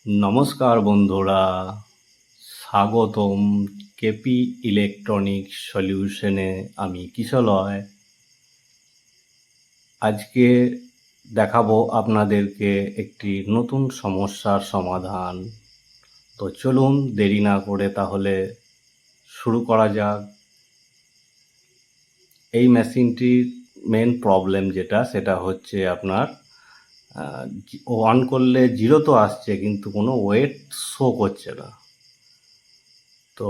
নমস্কার বন্ধুরা, স্বাগতম কেপি ইলেকট্রনিক সলিউশনে। আমি কিশলয়। আজকে দেখাবো আপনাদেরকে একটি নতুন সমস্যার সমাধান। তো চলুন দেরি না করে তাহলে শুরু করা যাক। এই মেশিনটির মেন প্রবলেম সেটা হচ্ছে আপনার অন করলে 0 তো আসছে, কিন্তু কোনো ওয়েট শো করছে না। তো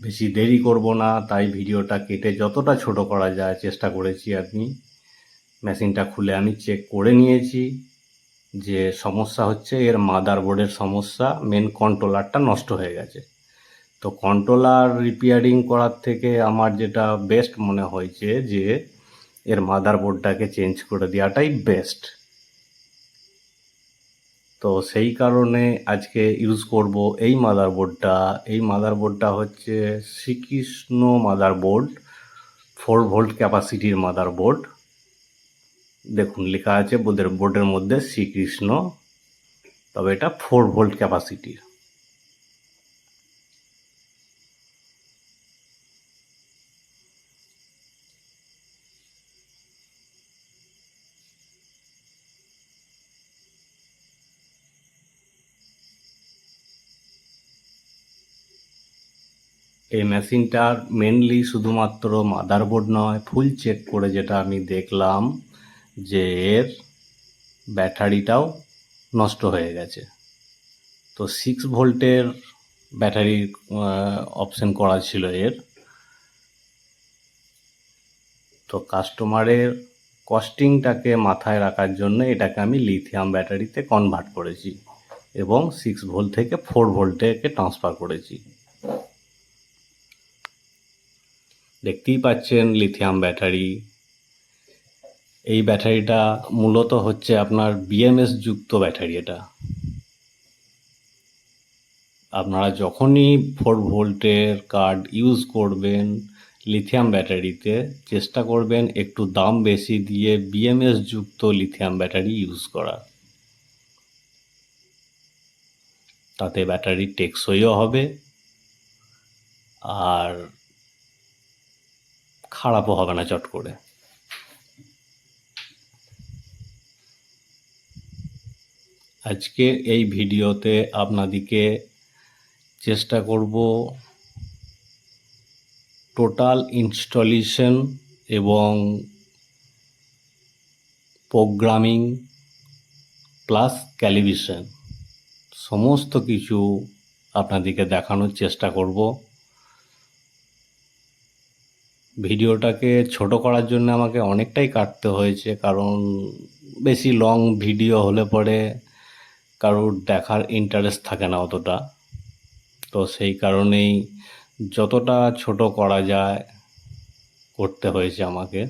বেশি দেরি করব না, তাই ভিডিওটা কেটে যতটা ছোট করা যায় চেষ্টা করেছি। মেশিনটা খুলে আমি চেক করে নিয়েছি যে সমস্যা হচ্ছে এর মাদারবোর্ডের সমস্যা। মেন কন্ট্রোলারটা নষ্ট হয়ে গেছে। তো কন্ট্রোলার রিপেয়ারিং করার থেকে আমার যেটা বেস্ট মনে হয়েছে যে এর মাদারবোর্ডটাকে চেঞ্জ করে দেওয়াটাই বেস্ট। তো সেই কারণে আজকে ইউজ করব এই মাদারবোর্ডটা। এই মাদারবোর্ডটা হচ্ছে শ্রীকৃষ্ণ মাদারবোর্ড, 4 ভোল্ট ক্যাপাসিটির মাদারবোর্ড। দেখুন লেখা আছে বোর্ডের মধ্যে শ্রীকৃষ্ণ, তবে এটা 4 ভোল্ট ক্যাপাসিটির। এই মেশিনটার মেনলি শুধুমাত্র মাদারবোর্ড নয়, ফুল চেক করে যেটা আমি দেখলাম যে এর ব্যাটারিটাও নষ্ট হয়ে গেছে। তো 6 ভোল্টের ব্যাটারি অপশন করা ছিল এর। তো কাস্টমারের কস্টিংটাকে মাথায় রাখার জন্য এটাকে আমি লিথিয়াম ব্যাটারিতে কনভার্ট করেছি এবং 6 ভোল্ট থেকে 4 ভোল্টে ট্রান্সফার করেছি। দেখতেই পাচ্ছেন লিথিয়াম ব্যাটারি। এই ব্যাটারিটা মূলত হচ্ছে আপনার বিএমএস যুক্ত ব্যাটারি। এটা আপনারা যখনই 4 ভোল্টের কার্ড ইউজ করবেন লিথিয়াম ব্যাটারিতে, চেষ্টা করবেন একটু দাম বেশি দিয়ে বিএমএস যুক্ত লিথিয়াম ব্যাটারি ইউজ করা। তাতে ব্যাটারি টেকসইও হবে আর খারাপও হবে না চট করে। আজকে এই ভিডিওতে আপনাদেরকে চেষ্টা করব টোটাল ইনস্টলেশন এবং প্রোগ্রামিং প্লাস ক্যালিব্রেশন সমস্ত কিছু আপনাদেরকে দেখানোর চেষ্টা করব। ভিডিওটাকে ছোট করার জন্য আমাকে অনেকটাই কাটতে হয়েছে, কারণ বেশি লং ভিডিও হলে পরে কারোর দেখার ইন্টারেস্ট থাকে না অতটা। তো সেই কারণেই যতটা ছোট করা যায় করতে হয়েছে আমাকে।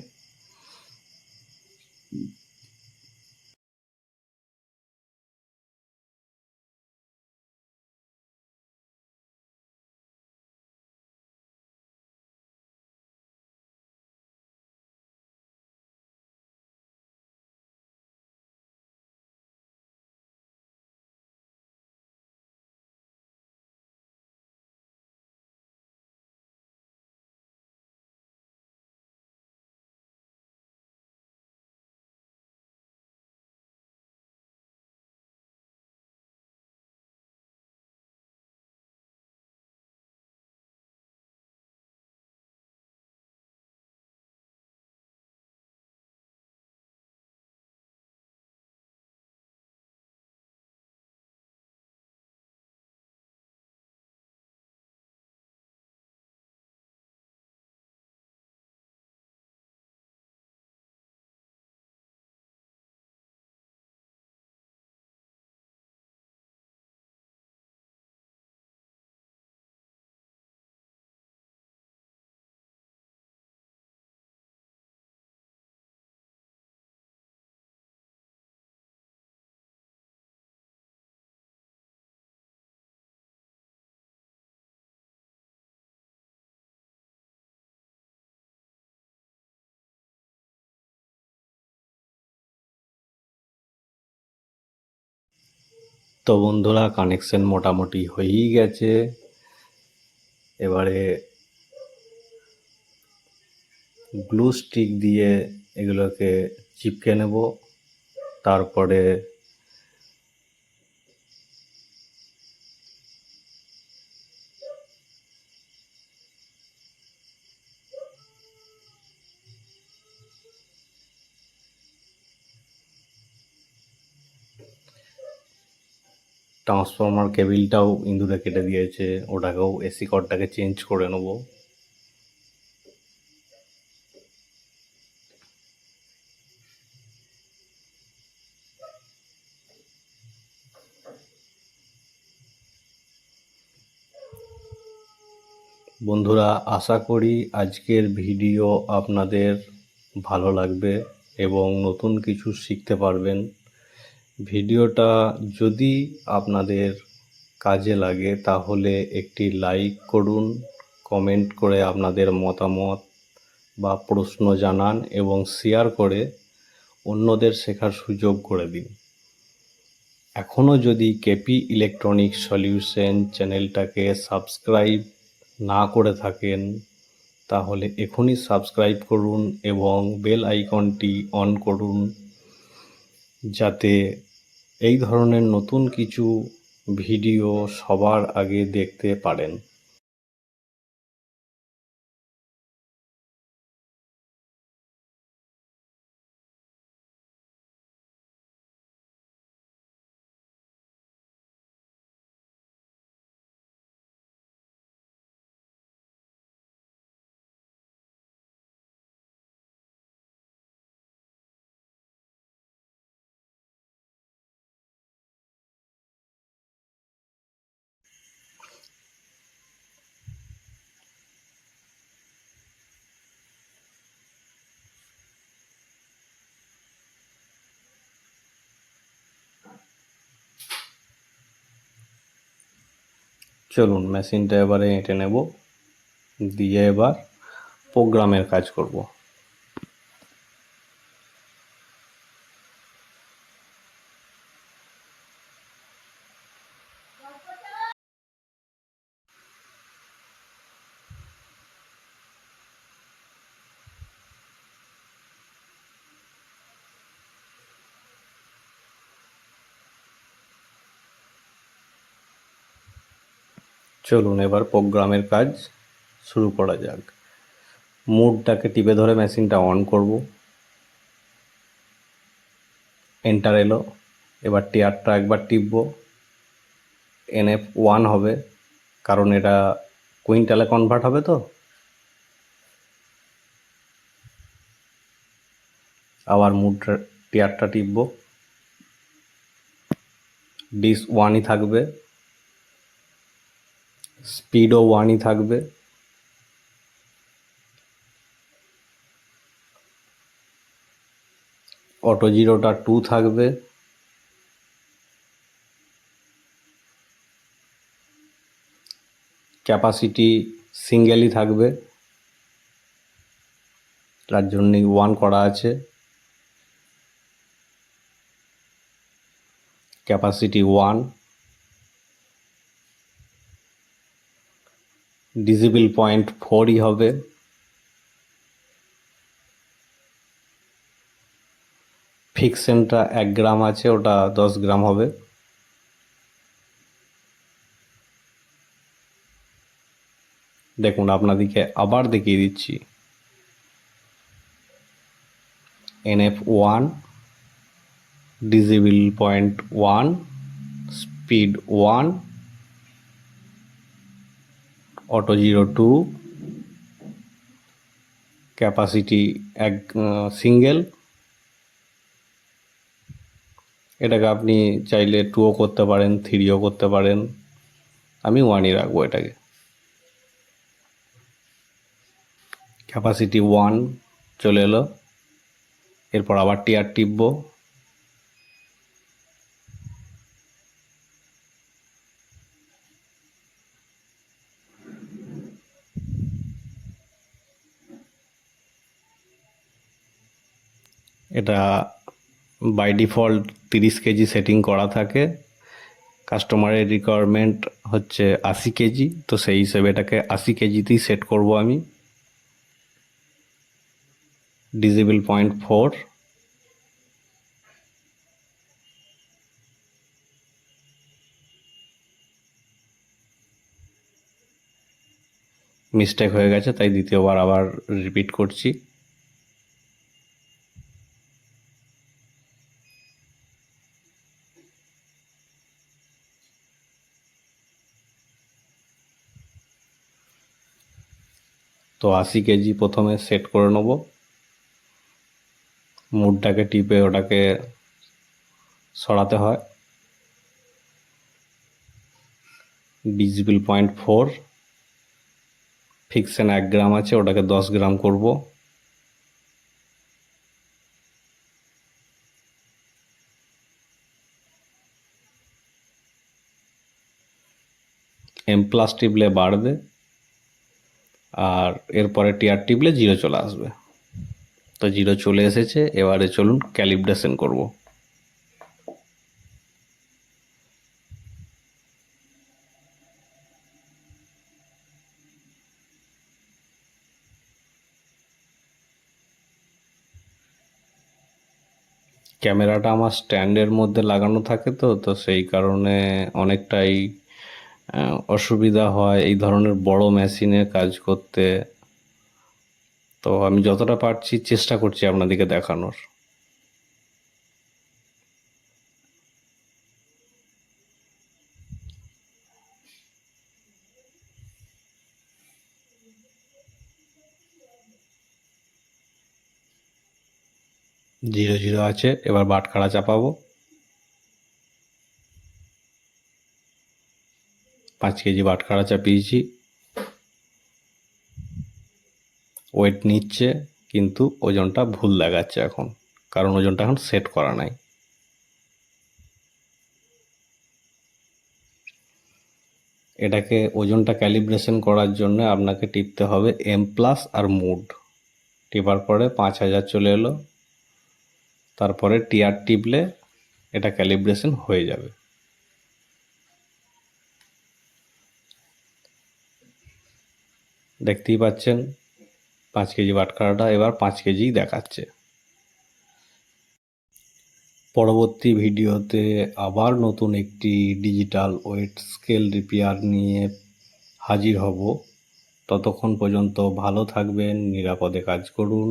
তো বন্ধুরা, কানেকশন মোটামুটি হয়েই গেছে। এবারে গ্লু স্টিক দিয়ে এগুলোকে চিপকে নেব। তারপরে ট্রান্সফরমার কেবিলটাও ইঁদুরে কেটে দিয়েছে, ওটাকেও এসি কর্ডটাকে চেঞ্জ করে নেব। বন্ধুরা, আশা করি আজকের ভিডিও আপনাদের ভালো লাগবে এবং নতুন কিছু শিখতে পারবেন। ভিডিওটা যদি আপনাদের কাজে লাগে তাহলে একটি লাইক করুন, কমেন্ট করে আপনাদের মতামত বা প্রশ্ন জানান এবং শেয়ার করে অন্যদের শেখার সুযোগ করে দিন। এখনও যদি কেপি ইলেকট্রনিক সলিউশন চ্যানেলটাকে সাবস্ক্রাইব না করে থাকেন তাহলে এখনই সাবস্ক্রাইব করুন এবং বেল আইকনটি অন করুন, যাতে এই ধরনের নতুন কিছু ভিডিও সবার আগে দেখতে পারেন। চলুন মেশিনটা এবারে এঁটে নেব, দিয়ে এবার প্রোগ্রামের কাজ করব। চলুন এবার প্রোগ্রামের কাজ শুরু করা যাক। মোডটাকে টিপে ধরে মেশিনটা অন করব। এন্টার এলো। এবার টিয়ারটা একবার টিপব। NF1 হবে, কারণ এটা কুইন্টালে কনভার্ট হবে। তো আবার মোডটা টিয়ারটা টিপব। ডিস 1ই থাকবে, স্পিডও 1ই থাকবে। অটো জিরোটা 2 থাকবে। ক্যাপাসিটি সিঙ্গেলই থাকবে, তার জন্যই 1 করা আছে। ক্যাপাসিটি 1। ডিসিবল পয়েন্ট 4ই হবে। ফিক্সেনটা 1 গ্রাম আছে, ওটা 10 গ্রাম হবে। দেখুন আপনাদেরকে আবার দেখিয়ে দিচ্ছি। NF1, decibel point 1, speed 1, auto zero 2, capacity 1 single. এটাকে আপনি চাইলে 2ও করতে পারেন, 3ও করতে পারেন। আমি 1ই রাখবো এটাকে। ক্যাপাসিটি 1 চলে এলো। এরপর আবার টিয়ার টিপব। এটা বাই ডিফল্ট 30 কেজি সেটিং করা থাকে। কাস্টমারের রিকোয়ারমেন্ট হচ্ছে 80 কেজি, তো সেই হিসেবে এটাকে 80 কেজিতেই সেট করব আমি। ডিজিবল 0.4, মিস্টেক হয়ে গেছে তাই দ্বিতীয়বার আবার রিপিট করছি। তো 80 কেজি প্রথমে সেট করে নেব। মুডটাকে টিপে ওটাকে সরাতে হয়। ডিজিবল 0.4, ফিকশন 1 গ্রাম আছে, ওটাকে 10 গ্রাম করব। M+ টিপলে বাড়বে, আর এরপরে টিআর টিপলে 0 চলে আসবে। তো 0 চলে এসেছে, এবারে চলুন ক্যালিব্রেশন করব। ক্যামেরাটা আমার স্ট্যান্ডের মধ্যে লাগানো থাকে, তো সেই কারণে অনেকটাই অসুবিধা হয় এই ধরনের বড় মেশিনে কাজ করতে। তো আমি যতটা পারছি চেষ্টা করছি আপনাদেরকে দেখানোর। জিরো জিরো আছে, এবার বাটখারা চাপাবো। 5 কেজি বাটখারা চাপিয়েছি। ওয়েট নিচ্ছে, কিন্তু ওজনটা ভুল দেখাচ্ছে এখন, কারণ ওজনটা এখন সেট করা নাই। এটাকে ওজনটা ক্যালিব্রেশন করার জন্য আপনাকে টিপতে হবে M+ আর মুড। টিপার পরে 5000 চলে এলো, তারপরে টিআর টিপলে এটা ক্যালিব্রেশন হয়ে যাবে। দেখতেই পাচ্ছেন 5 কেজি বাটখারাটা এবার 5 কেজি দেখাচ্ছে। পরবর্তী ভিডিওতে আবার নতুন একটি ডিজিটাল ওয়েট স্কেল রিপেয়ার নিয়ে হাজির হব। ততক্ষণ পর্যন্ত ভালো থাকবেন, নিরাপদে কাজ করুন।